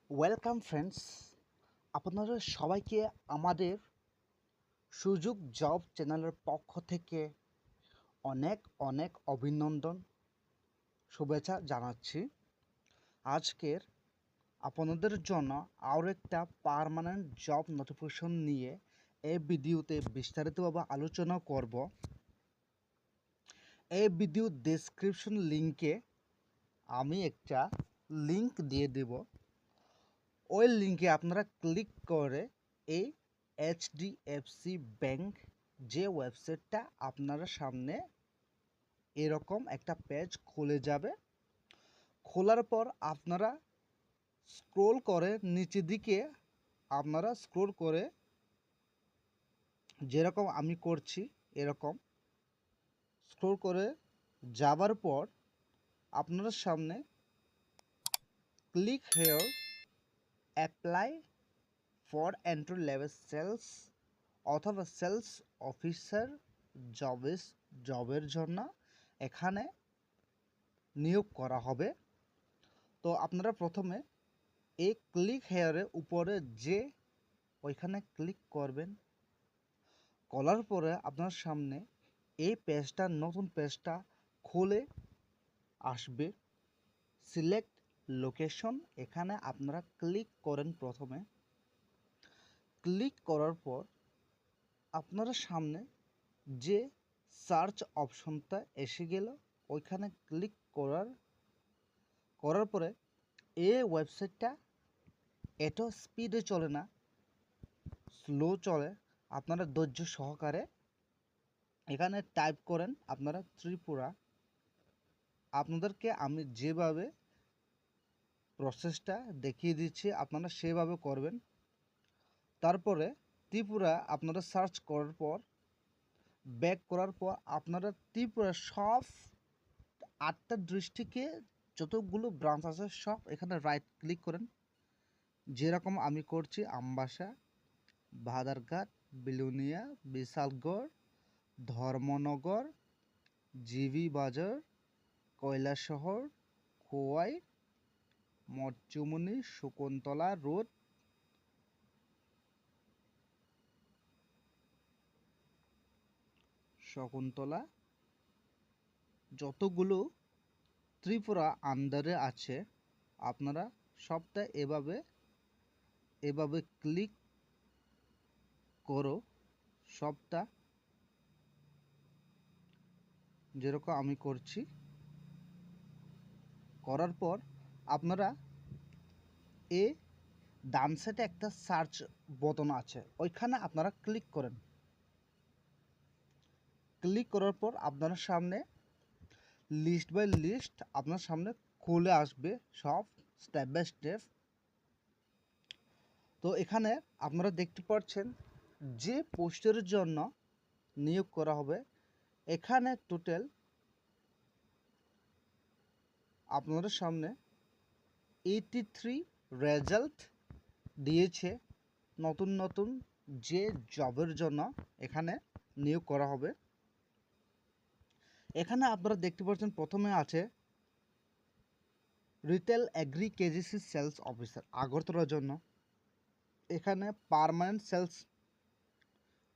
Welcome friends, আপনাদের সবাইকে আমাদের সুযোগ জব চ্যানেলের পক্ষ থেকে অনেক অনেক অভিনন্দন, শুভেচ্ছা জানাচ্ছি। আজকের আপনাদের জন্য আরও একটা পার্মানেন্ট জব নোটিফিকেশন নিয়ে এই ভিডিওতে বিস্তারিতভাবে আলোচনা করব। এই ভিডিও ডেসক্রিপশন লিঙ্কে আমি একটা লিঙ্ক দিয়ে দেব। ওই লিঙ্কে আপনারা ক্লিক করে এই এইচডিএফসি ব্যাংক যে ওয়েবসাইটটা আপনারা সামনে এরকম একটা পেজ খুলে যাবে। খোলার পর আপনারা স্ক্রোল করে নিচের দিকে আপনারা স্ক্রোল করে যেরকম আমি করছি এরকম স্ক্রোল করে যাবার পর আপনার সামনে click here apply for entry level sales অথবা সেলস অফিসার জবের জন্য এখানে নিয়োগ করা হবে। তো আপনারা প্রথমে এই ক্লিক হেয়ারের উপরে যে ওইখানে ক্লিক করবেন। করার পরে আপনার সামনে এই পেজটা নতুন পেজটা খুলে আসবে। সিলেক্ট লোকেশন এখানে আপনারা ক্লিক করেন। প্রথমে ক্লিক করার পর আপনারা সামনে যে সার্চ অপশনটা এসে গেল, ওইখানে ক্লিক করার পরে এই ওয়েবসাইটটা এত স্পিডে চলে না, স্লো চলে। আপনারা ধৈর্য সহকারে এখানে টাইপ করেন আপনারা ত্রিপুরা। আপনাদেরকে আমি যেভাবে প্রসেসটা দেখিয়ে দিচ্ছি আপনারা সেভাবে করবেন। তারপরে ত্রিপুরা আপনারা সার্চ করার পর ব্যাক করার পর আপনারা ত্রিপুরা সব 8টা ডিস্ট্রিক্টে যতগুলো ব্রাঞ্চ আছে সব এখানে রাইট ক্লিক করেন। যেরকম আমি করছি আমবাসা, ভাদারঘাট, বিলোনিয়া, বিশালগড়, ধর্মনগর, জিবি বাজার, কৈলাসহর, খোয়াই, মরচুমনি, শকুন্তলা রোড, শকুন্তলা, যতগুলো ত্রিপুরা আন্ডারে আছে আপনারা সবটা এভাবে ক্লিক করো। সবটা যেরকম আমি করছি করার পর আপনারা এ ডান সাইডে একটা সার্চ বোতাম আছে, ওইখানে আপনারা ক্লিক করেন। ক্লিক করার পর আপনার সামনে লিস্ট বাই লিস্ট আপনার সামনে খুলে আসবে, সব স্টেপ বাই স্টেপ। তো এখানে আপনারা দেখতে পাচ্ছেন যে পোস্টের জন্য নিয়োগ করা হবে এখানে টোটাল আপনাদের সামনে 83 রেজাল্ট দিয়েছে। নতুন নতুন যে জবের জন্য এখানে নিয়োগ করা হবে। এখানে আপনারা দেখতে পাচ্ছেন প্রথমে আছে retail agri KGC sales officer আগরতলার জন্য। এখানে পার্মানেন্ট সেলস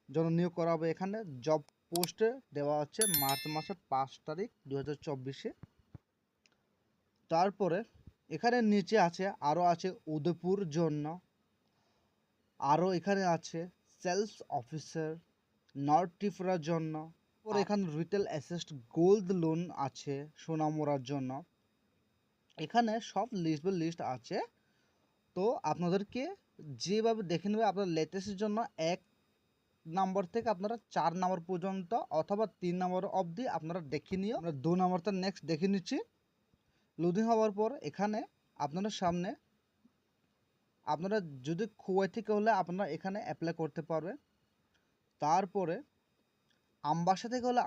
জন্য নিয়োগ করা হবে। এখানে জব পোস্টে দেওয়া হচ্ছে মার্চ মাসের 5 তারিখ 2024-এ। তারপরে এখানে নিচে আছে আরও আছে উদয়পুর জন্য, আরও এখানে আছে সেলস অফিসার নর্থ ত্রিপুরার জন্য। ওর এখানে রিটেল অ্যাসেস্ট গোল্ড লোন আছে সোনামুড়ার জন্য। এখানে সব লিস্ট আছে। তো আপনাদেরকে যেভাবে দেখে নেবে আপনার লেটেস্টের জন্য 1 নম্বর থেকে আপনারা 4 নম্বর পর্যন্ত অথবা 3 নম্বর অবধি আপনারা দেখে নিও। আমরা 2 নম্বরটা নেক্সট দেখে নিচ্ছি। লোডিং হওয়ার পর এখানে আপনাদের সামনে আপনারা যদি খোয়াই থেকে হলে আপনারা এখানে অ্যাপ্লাই করতে পারবেন। তারপরে আমবাসা থেকে হলে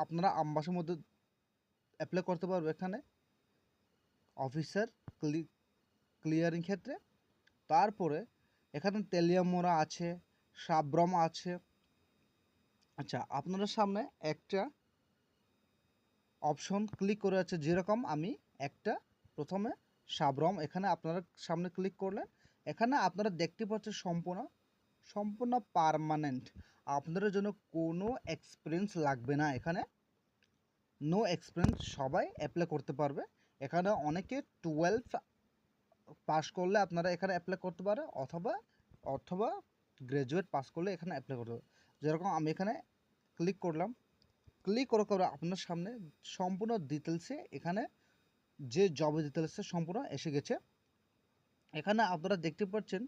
আপনারা আমবাসার মধ্যে অ্যাপ্লাই করতে পারবে এখানে অফিসার ক্লিয়ারিং ক্ষেত্রে। তারপরে এখানে তেলিয়ামোড়া আছে, সাব্রম আছে। আচ্ছা, আপনাদের সামনে একটা অপশন ক্লিক করে আছে, যেরকম আমি একটা প্রথমে সাবরম, এখানে আপনারা সামনে ক্লিক করলেন। এখানে আপনারা দেখতে পাচ্ছেন সম্পূর্ণ পার্মানেন্ট, আপনাদের জন্য কোনো এক্সপিরিয়েন্স লাগবে না। এখানে নো এক্সপিরিয়েন্স, সবাই অ্যাপ্লাই করতে পারবে। এখানে অনেকে 12 পাস করলে আপনারা এখানে অ্যাপ্লাই করতে পারে, অথবা গ্র্যাজুয়েট পাস করলে এখানে অ্যাপ্লাই করতে পারে। যেরকম আমি এখানে ক্লিক করলাম, ক্লিক করে আপনার সামনে সম্পূর্ণ ডিটেলসে এখানে যে জবের ডিটেলসে সম্পূর্ণ এসে গেছে। এখানে আপনারা দেখতে পাচ্ছেন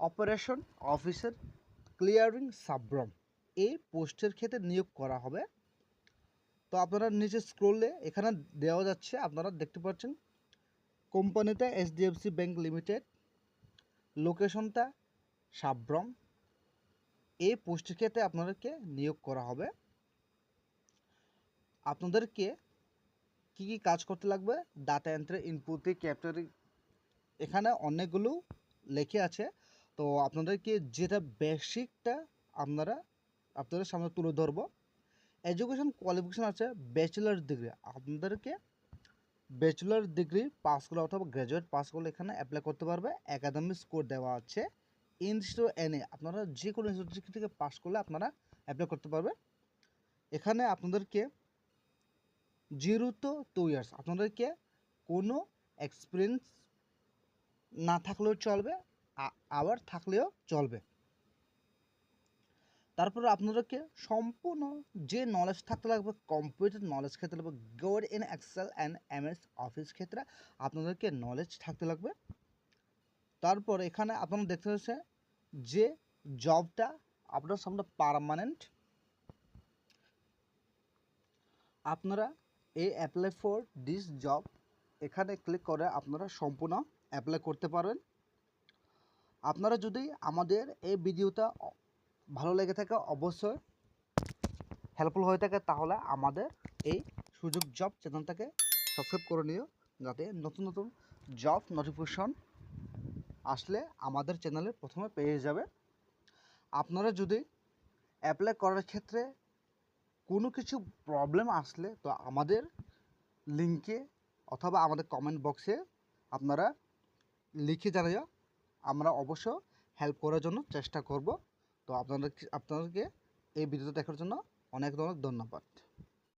অপারেশন অফিসার ক্লিয়ারিং সাবরম, এই পোস্টের ক্ষেত্রে নিয়োগ করা হবে। তো আপনারা নিচে স্ক্রলে এখানে দেওয়া যাচ্ছে, আপনারা দেখতে পাচ্ছেন কোম্পানিটা এইচডিএফসি ব্যাংক লিমিটেড, লোকেশনটা সাবরম। এই পোস্টের ক্ষেত্রে আপনাদেরকে নিয়োগ করা হবে। আপনাদেরকে কি কি কাজ করতে লাগবে? ডাটা এন্ট্রি, ইনপুটে ক্যাপচারিং, এখানে অনেকগুলো লেখে আছে। তো আপনাদেরকে যেটা বেসিকটা আপনাদের সামনে তুলে ধরবো। এডুকেশন কোয়ালিফিকেশান আছে ব্যাচেলার ডিগ্রি, আপনাদেরকে ব্যাচেলার ডিগ্রি পাস করলে অথবা গ্র্যাজুয়েট পাস করলে এখানে অ্যাপ্লাই করতে পারবে। একাডেমিক স্কোর দেওয়া আছে ইনস্টিটিউট এনে, আপনারা যে কোনো ইনস্টিটিউট থেকে পাস করলে আপনারা অ্যাপ্লাই করতে পারবে। এখানে আপনাদেরকে 0 to 2 ইয়ার্স, আপনাদেরকে কোনো এক্সপিরিয়েন্স না থাকলেও চলবে, আবার থাকলেও চলবে। তারপরে আপনাদেরকে সম্পূর্ণ যে নলেজ থাকতে লাগবে, কম্পিউটার নলেজ ক্ষেত্রে লাগবে, good in Excel and MS Office ক্ষেত্রে আপনাদেরকে নলেজ থাকতে লাগবে। তারপর এখানে আপনারা দেখতে পাচ্ছেন যে জবটা আপনার সামনে পার্মানেন্ট। আপনারা এই অ্যাপ্লাই ফর দিস জব এখানে ক্লিক করে আপনারা সম্পূর্ণ অ্যাপ্লাই করতে পারবেন। আপনারা যদি আমাদের এই ভিডিওটা ভালো লেগে থাকে, অবশ্যই হেল্পফুল হয়ে থাকে, তাহলে আমাদের এই সুযোগ জব চ্যানেলটাকে সাবস্ক্রাইব করে নিও, যাতে নতুন নতুন জব নোটিফিকেশন আসলে আমাদের চ্যানেলে প্রথমে পেয়ে যাবে। আপনারা যদি অ্যাপ্লাই করার ক্ষেত্রে কোনো কিছু প্রবলেম আসলে তো আমাদের লিঙ্কে অথবা আমাদের কমেন্ট বক্সে আপনারা লিখে জানিও, আমরা অবশ্য হেল্প করার জন্য চেষ্টা করব। তো আপনাদেরকে এই ভিডিওটা দেখার জন্য অনেক অনেক ধন্যবাদ।